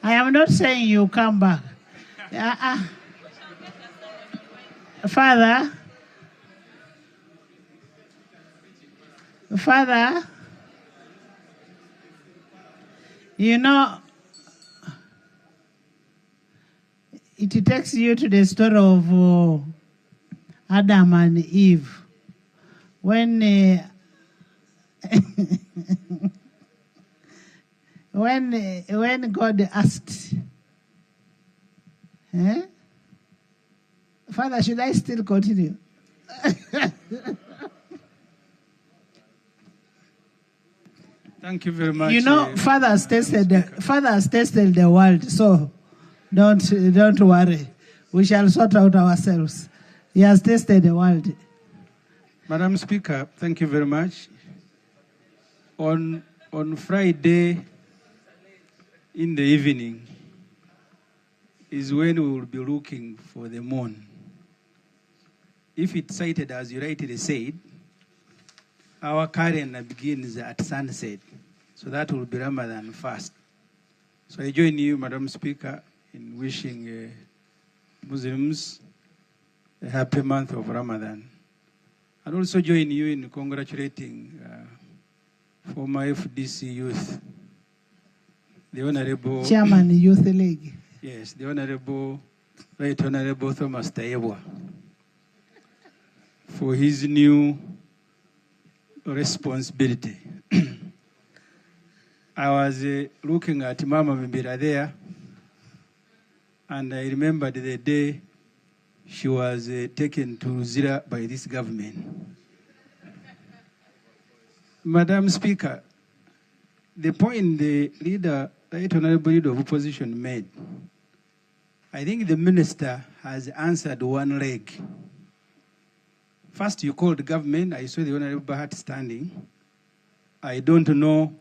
I am not saying you come back. Father, you know, it takes you to the story of Adam and Eve. When when God asked, Father, should I still continue? Thank you very much. You know, Father has tested the world, so don't worry. We shall sort out ourselves. He has tested the world. Madam Speaker, thank you very much. On Friday in the evening is when we will be looking for the moon. If it's sighted as you rightly said, our calendar begins at sunset. So that will be Ramadan fast. So I join you, Madam Speaker, in wishing Muslims a happy month of Ramadan. And also join you in congratulating former FDC youth, the Honorable Chairman Youth League. Yes, the Right Honorable Thomas Tayebwa, for his new responsibility. I was looking at Mama Mimbira there, and I remembered the day she was taken to Luzira by this government. Madam Speaker, the point the Right Honorable Leader of Opposition made, I think the minister has answered one leg. First, you called the government. I saw the Honorable Bahat standing. I don't know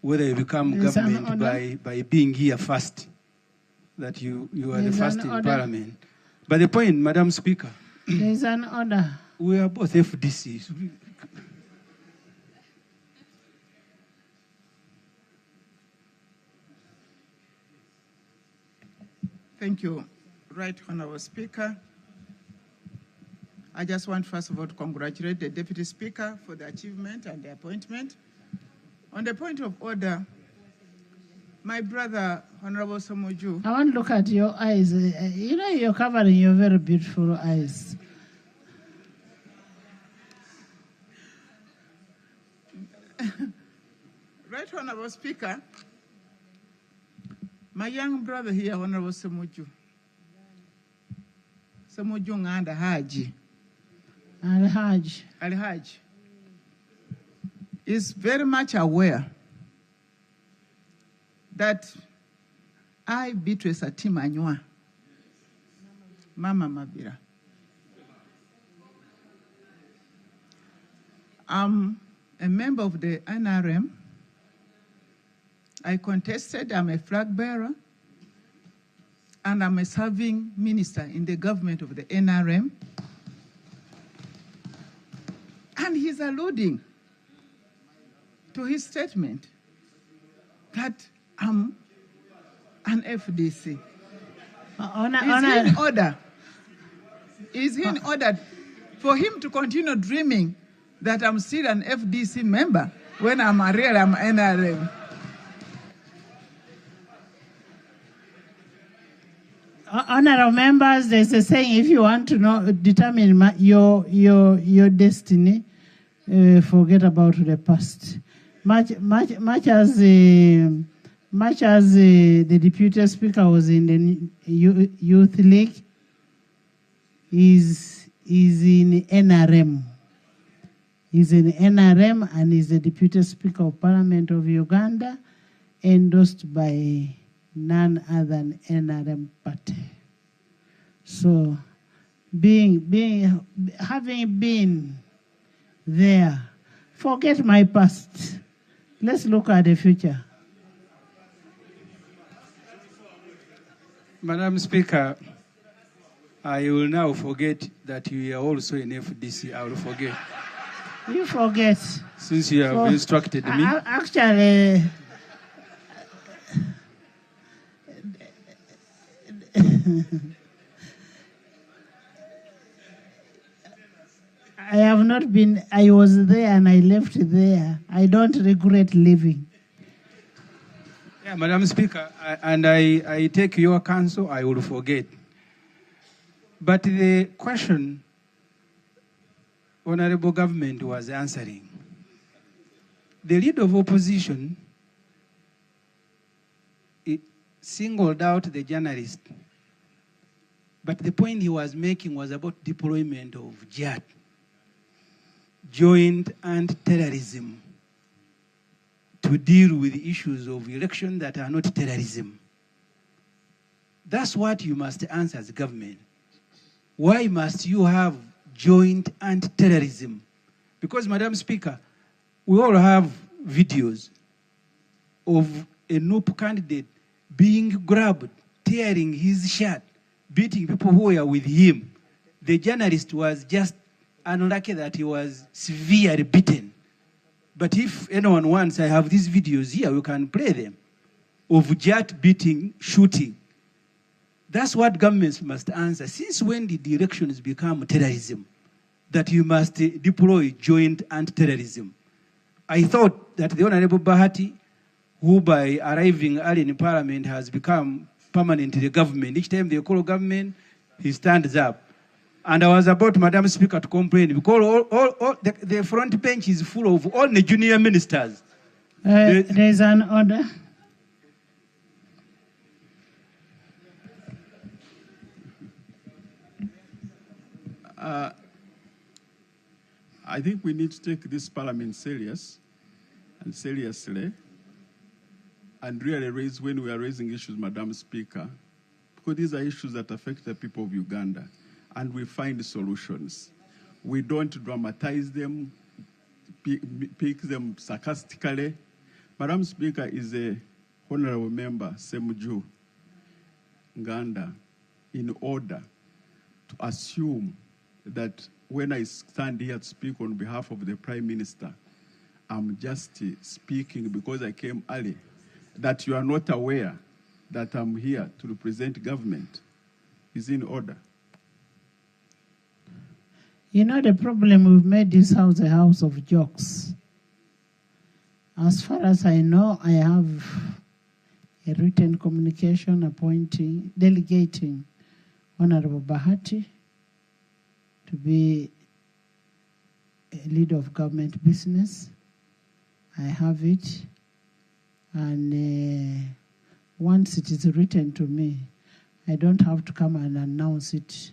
whether you become government by being here first, that you are the first in Parliament. But the point, Madam Speaker, there is an order. We are both FDCs. Thank you, Right Honorable Speaker. I just want, first of all, to congratulate the Deputy Speaker for the achievement and the appointment. On the point of order, my brother, Honorable Ssemujju. I want to look at your eyes. You know, you're covering your very beautiful eyes. Right Honorable Speaker, my young brother here, Honorable Ssemujju Nganda Haji. Al-Haj is very much aware that I, Beatrice Atimanywa, Mama Mabira, I'm a member of the NRM. I contested, I'm a flag bearer, and I'm a serving minister in the government of the NRM. And he's alluding to his statement that I'm an FDC. Is he in order for him to continue dreaming that I'm still an FDC member when I'm NRM? Honorable members, there's a saying: if you want to determine your destiny, forget about the past. Much as the Deputy Speaker was in the Youth League, is in NRM. He's in NRM and is the Deputy Speaker of Parliament of Uganda, endorsed by none other than NRM party. So, having been there, forget my past. Let's look at the future. Madam Speaker, I will now forget that you are also in FDC. I will forget. You forget. Since you have instructed me. Actually, I have not been, I was there and I left there. I don't regret leaving. Yeah, Madam Speaker, I take your counsel, I will forget. But the question Honorable Government was answering, the leader of opposition singled out the journalist, but the point he was making was about deployment of JAT, Joint Anti-Terrorism, to deal with issues of election that are not terrorism. That's what you must answer as government. Why must you have joint anti-terrorism? Because, Madam Speaker, we all have videos of a NUP candidate being grabbed, tearing his shirt, beating people who were with him. The journalist was just unlucky that he was severely beaten. But if anyone wants, I have these videos here, we can play them, of jet beating, shooting. That's what governments must answer. Since when did the elections become terrorism? That you must deploy joint anti-terrorism. I thought that the Honorable Bahati, who by arriving early in Parliament has become permanently government. Each time they call government, he stands up. And I was about, Madam Speaker, to complain because the front bench is full of all the junior ministers. There is an order. I think we need to take this Parliament seriously, and really raise, when we are raising issues, Madam Speaker, because these are issues that affect the people of Uganda, and we find solutions. We don't dramatize them, pick them sarcastically. Madam Speaker is a honorable member, Ssemujju, Nganda, in order to assume that when I stand here to speak on behalf of the Prime Minister, I'm just speaking because I came early, that you are not aware that I'm here to represent government is in order. You know, the problem, we've made this house a house of jokes. As far as I know, I have a written communication delegating Honorable Bahati to be a leader of government business. I have it. And once it is written to me, I don't have to come and announce it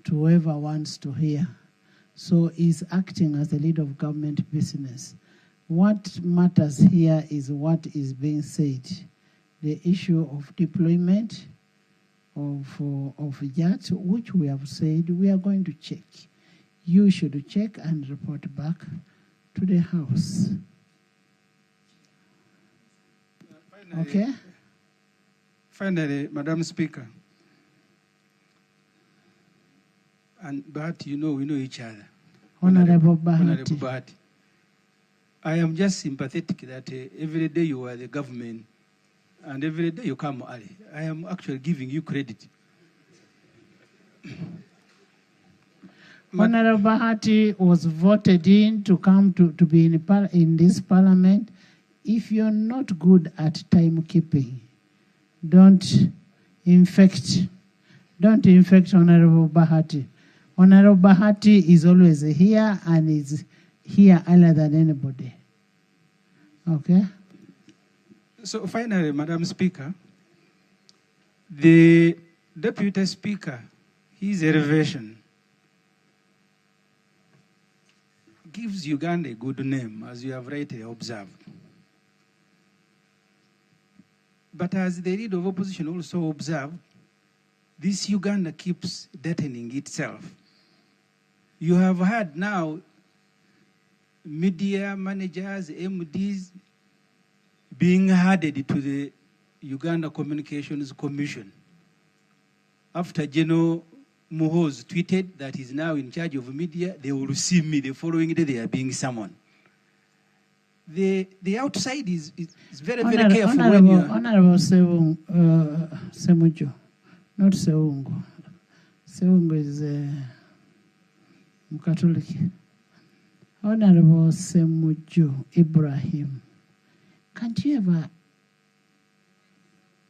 to whoever wants to hear. So he's acting as the leader of government business. What matters here is what is being said. The issue of deployment of JAT, which we have said we are going to check. You should check and report back to the House. Okay? Finally, Madam Speaker, and Bahati, you know, we know each other. Honorable Bahati. Honorable Bahati. I am just sympathetic that every day you are the government and every day you come early. I am actually giving you credit. Honorable Bahati was voted in to come to be in this parliament. If you're not good at timekeeping, don't infect Honorable Bahati. Honorable Bahati is always here and is here earlier than anybody. Okay? So finally, Madam Speaker, the Deputy Speaker, his elevation gives Uganda a good name, as you have rightly observed. But as the leader of opposition also observed, this Uganda keeps deadening itself. You have had now media managers, MDs, being added to the Uganda Communications Commission. After General Muhoozi tweeted that he's now in charge of media, they will see me the following day they are being summoned. The outside is very, very careful when you are... Honorable Ssemujju, Not Seungu. Seungu is Catholic. Honorable Ssemujju Ibrahim, can't you ever,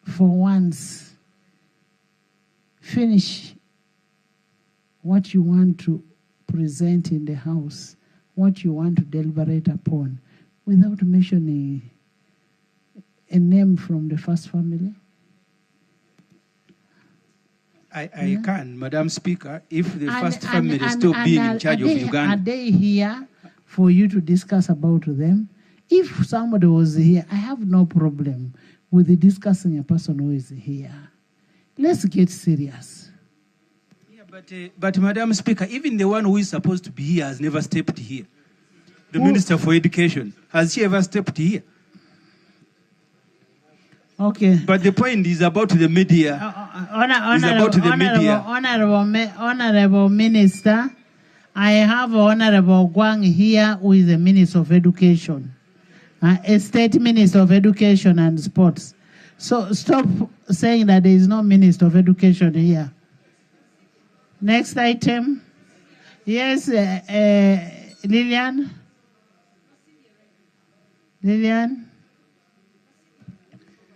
for once, finish what you want to present in the House, what you want to deliberate upon, without mentioning a name from the first family? I can, Madam Speaker, if the first family is still being in charge of Uganda. Are they here for you to discuss about them? If somebody was here, I have no problem with discussing a person who is here. Let's get serious. Yeah, but Madam Speaker, even the one who is supposed to be here has never stepped here. The Minister for Education, has she ever stepped here? Okay. But the point is about the media. Honorable Minister, I have Honorable Gwang here, who is the Minister of Education, a State Minister of Education and Sports. So stop saying that there is no Minister of Education here. Next item. Yes, Lillian. Lillian.